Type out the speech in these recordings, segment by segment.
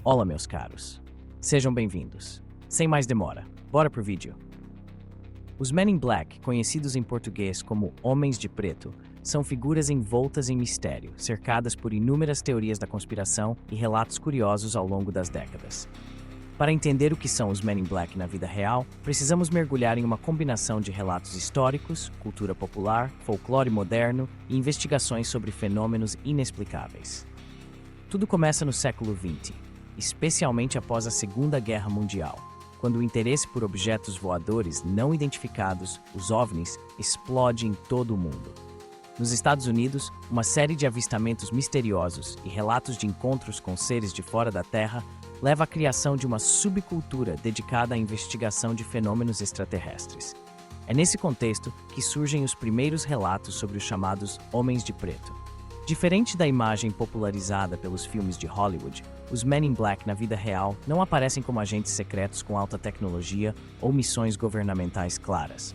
Olá, meus caros. Sejam bem-vindos. Sem mais demora, bora pro vídeo. Os Men in Black, conhecidos em português como Homens de Preto, são figuras envoltas em mistério, cercadas por inúmeras teorias da conspiração e relatos curiosos ao longo das décadas. Para entender o que são os Men in Black na vida real, precisamos mergulhar em uma combinação de relatos históricos, cultura popular, folclore moderno e investigações sobre fenômenos inexplicáveis. Tudo começa no século XX, especialmente após a Segunda Guerra Mundial, quando o interesse por objetos voadores não identificados, os OVNIs, explode em todo o mundo. Nos Estados Unidos, uma série de avistamentos misteriosos e relatos de encontros com seres de fora da Terra leva à criação de uma subcultura dedicada à investigação de fenômenos extraterrestres. É nesse contexto que surgem os primeiros relatos sobre os chamados Homens de Preto. Diferente da imagem popularizada pelos filmes de Hollywood, os Men in Black na vida real não aparecem como agentes secretos com alta tecnologia ou missões governamentais claras.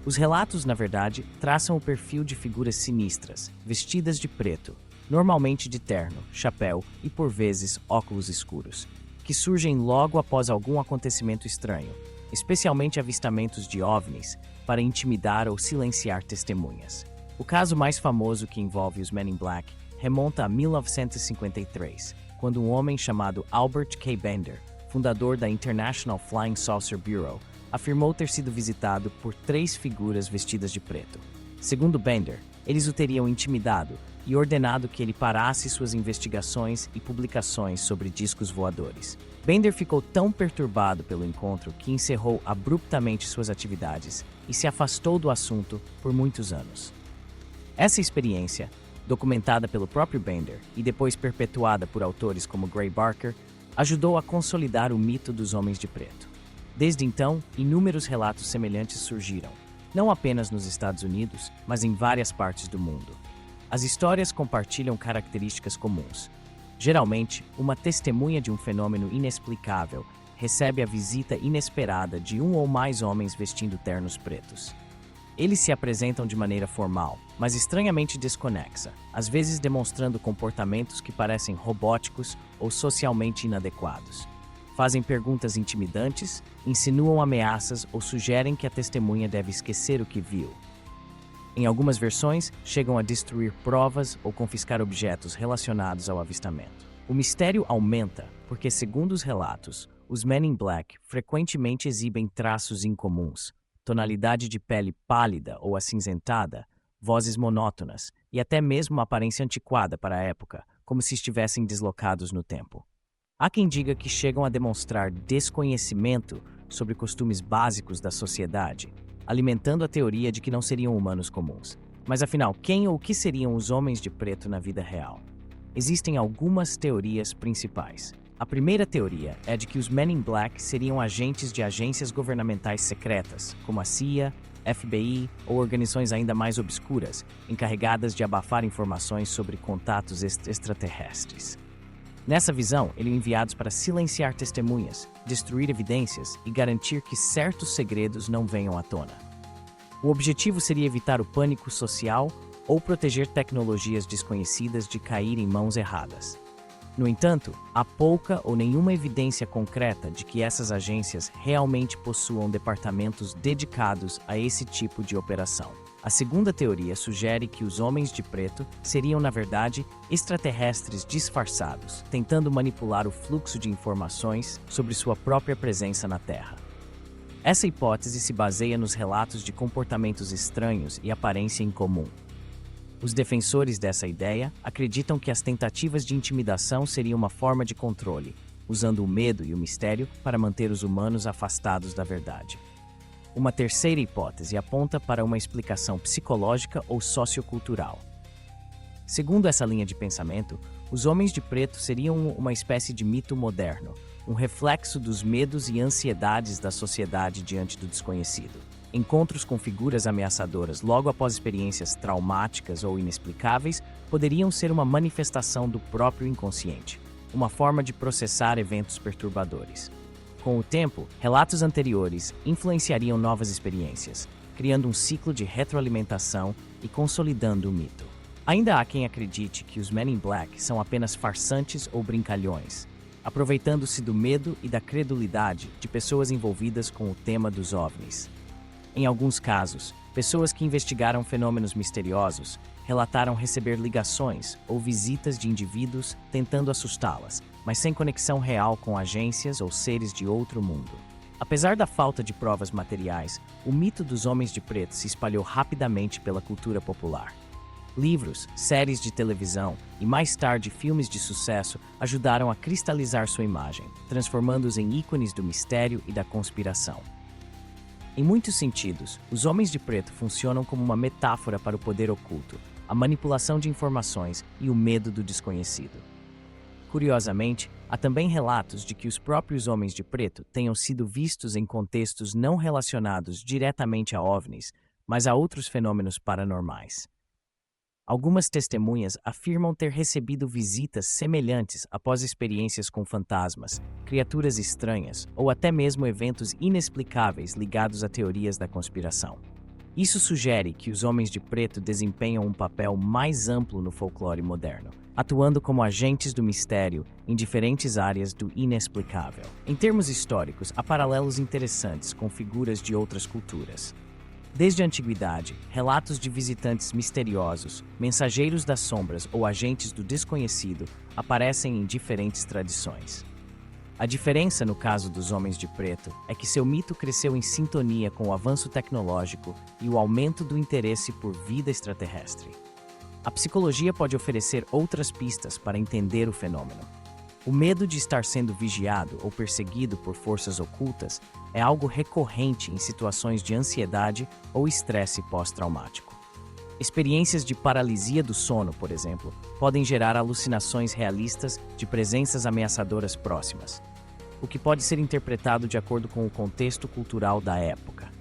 Os relatos, na verdade, traçam o perfil de figuras sinistras, vestidas de preto, normalmente de terno, chapéu e, por vezes, óculos escuros, que surgem logo após algum acontecimento estranho, especialmente avistamentos de OVNIs, para intimidar ou silenciar testemunhas. O caso mais famoso que envolve os Men in Black remonta a 1953, quando um homem chamado Albert K. Bender, fundador da International Flying Saucer Bureau, afirmou ter sido visitado por 3 figuras vestidas de preto. Segundo Bender, eles o teriam intimidado e ordenado que ele parasse suas investigações e publicações sobre discos voadores. Bender ficou tão perturbado pelo encontro que encerrou abruptamente suas atividades e se afastou do assunto por muitos anos. Essa experiência, documentada pelo próprio Bender e depois perpetuada por autores como Gray Barker, ajudou a consolidar o mito dos Homens de Preto. Desde então, inúmeros relatos semelhantes surgiram, não apenas nos Estados Unidos, mas em várias partes do mundo. As histórias compartilham características comuns. Geralmente, uma testemunha de um fenômeno inexplicável recebe a visita inesperada de um ou mais homens vestindo ternos pretos. Eles se apresentam de maneira formal, mas estranhamente desconexa, às vezes demonstrando comportamentos que parecem robóticos ou socialmente inadequados. Fazem perguntas intimidantes, insinuam ameaças ou sugerem que a testemunha deve esquecer o que viu. Em algumas versões, chegam a destruir provas ou confiscar objetos relacionados ao avistamento. O mistério aumenta porque, segundo os relatos, os Men in Black frequentemente exibem traços incomuns, tonalidade de pele pálida ou acinzentada, vozes monótonas e até mesmo uma aparência antiquada para a época, como se estivessem deslocados no tempo. Há quem diga que chegam a demonstrar desconhecimento sobre costumes básicos da sociedade, alimentando a teoria de que não seriam humanos comuns. Mas afinal, quem ou o que seriam os Homens de Preto na vida real? Existem algumas teorias principais. A primeira teoria é de que os Men in Black seriam agentes de agências governamentais secretas, como a CIA, FBI ou organizações ainda mais obscuras, encarregadas de abafar informações sobre contatos extraterrestres. Nessa visão, eles enviados para silenciar testemunhas, destruir evidências e garantir que certos segredos não venham à tona. O objetivo seria evitar o pânico social ou proteger tecnologias desconhecidas de cair em mãos erradas. No entanto, há pouca ou nenhuma evidência concreta de que essas agências realmente possuam departamentos dedicados a esse tipo de operação. A segunda teoria sugere que os Homens de Preto seriam, na verdade, extraterrestres disfarçados, tentando manipular o fluxo de informações sobre sua própria presença na Terra. Essa hipótese se baseia nos relatos de comportamentos estranhos e aparência incomum. Os defensores dessa ideia acreditam que as tentativas de intimidação seriam uma forma de controle, usando o medo e o mistério para manter os humanos afastados da verdade. Uma terceira hipótese aponta para uma explicação psicológica ou sociocultural. Segundo essa linha de pensamento, os Homens de Preto seriam uma espécie de mito moderno, um reflexo dos medos e ansiedades da sociedade diante do desconhecido. Encontros com figuras ameaçadoras logo após experiências traumáticas ou inexplicáveis poderiam ser uma manifestação do próprio inconsciente, uma forma de processar eventos perturbadores. Com o tempo, relatos anteriores influenciariam novas experiências, criando um ciclo de retroalimentação e consolidando o mito. Ainda há quem acredite que os Men in Black são apenas farsantes ou brincalhões, aproveitando-se do medo e da credulidade de pessoas envolvidas com o tema dos OVNIs. Em alguns casos, pessoas que investigaram fenômenos misteriosos relataram receber ligações ou visitas de indivíduos tentando assustá-las, mas sem conexão real com agências ou seres de outro mundo. Apesar da falta de provas materiais, o mito dos homens de preto se espalhou rapidamente pela cultura popular. Livros, séries de televisão e, mais tarde, filmes de sucesso ajudaram a cristalizar sua imagem, transformando-os em ícones do mistério e da conspiração. Em muitos sentidos, os homens de preto funcionam como uma metáfora para o poder oculto, a manipulação de informações e o medo do desconhecido. Curiosamente, há também relatos de que os próprios homens de preto tenham sido vistos em contextos não relacionados diretamente a OVNIs, mas a outros fenômenos paranormais. Algumas testemunhas afirmam ter recebido visitas semelhantes após experiências com fantasmas, criaturas estranhas ou até mesmo eventos inexplicáveis ligados a teorias da conspiração. Isso sugere que os homens de preto desempenham um papel mais amplo no folclore moderno, atuando como agentes do mistério em diferentes áreas do inexplicável. Em termos históricos, há paralelos interessantes com figuras de outras culturas. Desde a antiguidade, relatos de visitantes misteriosos, mensageiros das sombras ou agentes do desconhecido aparecem em diferentes tradições. A diferença no caso dos homens de preto é que seu mito cresceu em sintonia com o avanço tecnológico e o aumento do interesse por vida extraterrestre. A psicologia pode oferecer outras pistas para entender o fenômeno. O medo de estar sendo vigiado ou perseguido por forças ocultas é algo recorrente em situações de ansiedade ou estresse pós-traumático. Experiências de paralisia do sono, por exemplo, podem gerar alucinações realistas de presenças ameaçadoras próximas, o que pode ser interpretado de acordo com o contexto cultural da época.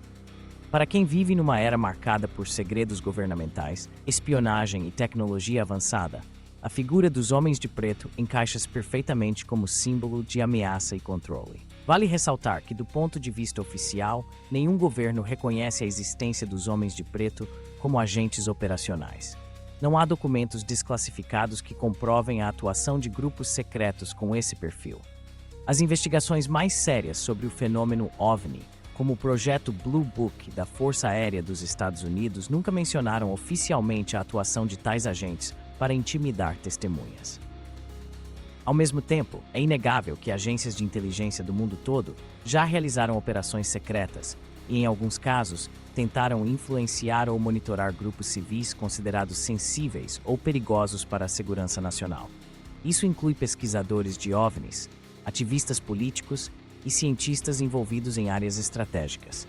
Para quem vive numa era marcada por segredos governamentais, espionagem e tecnologia avançada, a figura dos homens de preto encaixa-se perfeitamente como símbolo de ameaça e controle. Vale ressaltar que, do ponto de vista oficial, nenhum governo reconhece a existência dos homens de preto como agentes operacionais. Não há documentos desclassificados que comprovem a atuação de grupos secretos com esse perfil. As investigações mais sérias sobre o fenômeno OVNI, como o projeto Blue Book da Força Aérea dos Estados Unidos, nunca mencionaram oficialmente a atuação de tais agentes para intimidar testemunhas. Ao mesmo tempo, é inegável que agências de inteligência do mundo todo já realizaram operações secretas e, em alguns casos, tentaram influenciar ou monitorar grupos civis considerados sensíveis ou perigosos para a segurança nacional. Isso inclui pesquisadores de OVNIs, ativistas políticos e cientistas envolvidos em áreas estratégicas.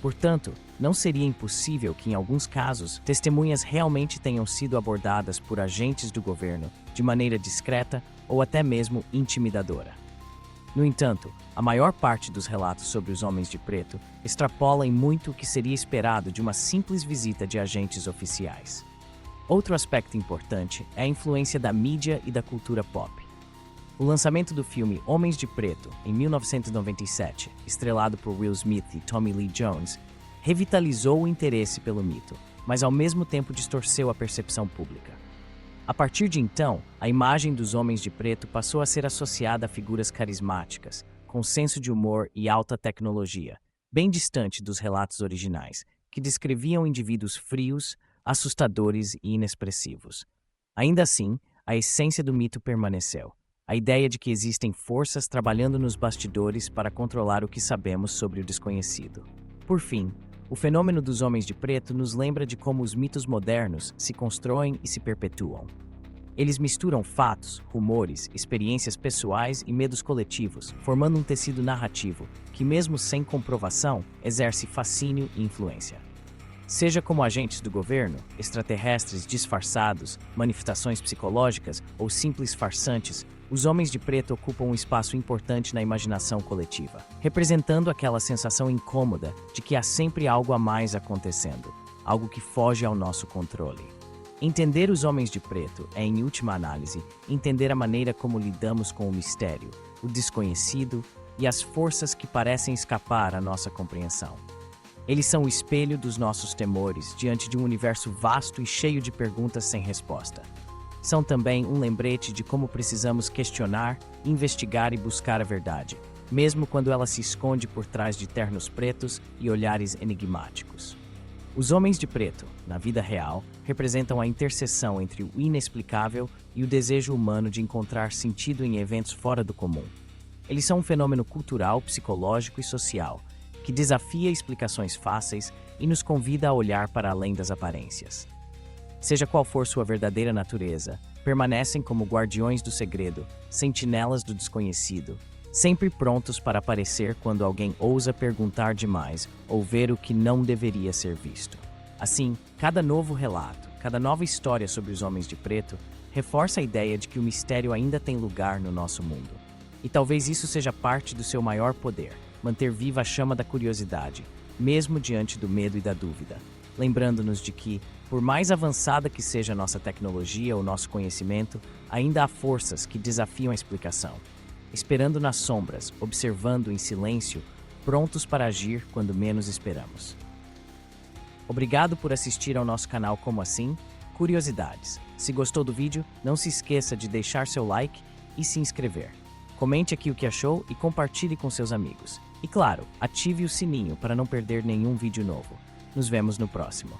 Portanto, não seria impossível que, em alguns casos, testemunhas realmente tenham sido abordadas por agentes do governo de maneira discreta ou até mesmo intimidadora. No entanto, a maior parte dos relatos sobre os homens de preto extrapola em muito o que seria esperado de uma simples visita de agentes oficiais. Outro aspecto importante é a influência da mídia e da cultura pop. O lançamento do filme Homens de Preto, em 1997, estrelado por Will Smith e Tommy Lee Jones, revitalizou o interesse pelo mito, mas ao mesmo tempo distorceu a percepção pública. A partir de então, a imagem dos homens de preto passou a ser associada a figuras carismáticas, com senso de humor e alta tecnologia, bem distante dos relatos originais, que descreviam indivíduos frios, assustadores e inexpressivos. Ainda assim, a essência do mito permaneceu. A ideia de que existem forças trabalhando nos bastidores para controlar o que sabemos sobre o desconhecido. Por fim, o fenômeno dos homens de preto nos lembra de como os mitos modernos se constroem e se perpetuam. Eles misturam fatos, rumores, experiências pessoais e medos coletivos, formando um tecido narrativo que, mesmo sem comprovação, exerce fascínio e influência. Seja como agentes do governo, extraterrestres disfarçados, manifestações psicológicas ou simples farsantes, os homens de preto ocupam um espaço importante na imaginação coletiva, representando aquela sensação incômoda de que há sempre algo a mais acontecendo, algo que foge ao nosso controle. Entender os homens de preto é, em última análise, entender a maneira como lidamos com o mistério, o desconhecido e as forças que parecem escapar à nossa compreensão. Eles são o espelho dos nossos temores diante de um universo vasto e cheio de perguntas sem resposta. são também um lembrete de como precisamos questionar, investigar e buscar a verdade, mesmo quando ela se esconde por trás de ternos pretos e olhares enigmáticos. Os homens de preto, na vida real, representam a interseção entre o inexplicável e o desejo humano de encontrar sentido em eventos fora do comum. Eles são um fenômeno cultural, psicológico e social, que desafia explicações fáceis e nos convida a olhar para além das aparências. Seja qual for sua verdadeira natureza, permanecem como guardiões do segredo, sentinelas do desconhecido, sempre prontos para aparecer quando alguém ousa perguntar demais ou ver o que não deveria ser visto. Assim, cada novo relato, cada nova história sobre os homens de preto reforça a ideia de que o mistério ainda tem lugar no nosso mundo. E talvez isso seja parte do seu maior poder, manter viva a chama da curiosidade, mesmo diante do medo e da dúvida, lembrando-nos de que, por mais avançada que seja a nossa tecnologia ou nosso conhecimento, ainda há forças que desafiam a explicação, esperando nas sombras, observando em silêncio, prontos para agir quando menos esperamos. Obrigado por assistir ao nosso canal Como Assim? Curiosidades. Se gostou do vídeo, não se esqueça de deixar seu like e se inscrever. Comente aqui o que achou e compartilhe com seus amigos. E claro, ative o sininho para não perder nenhum vídeo novo. Nos vemos no próximo.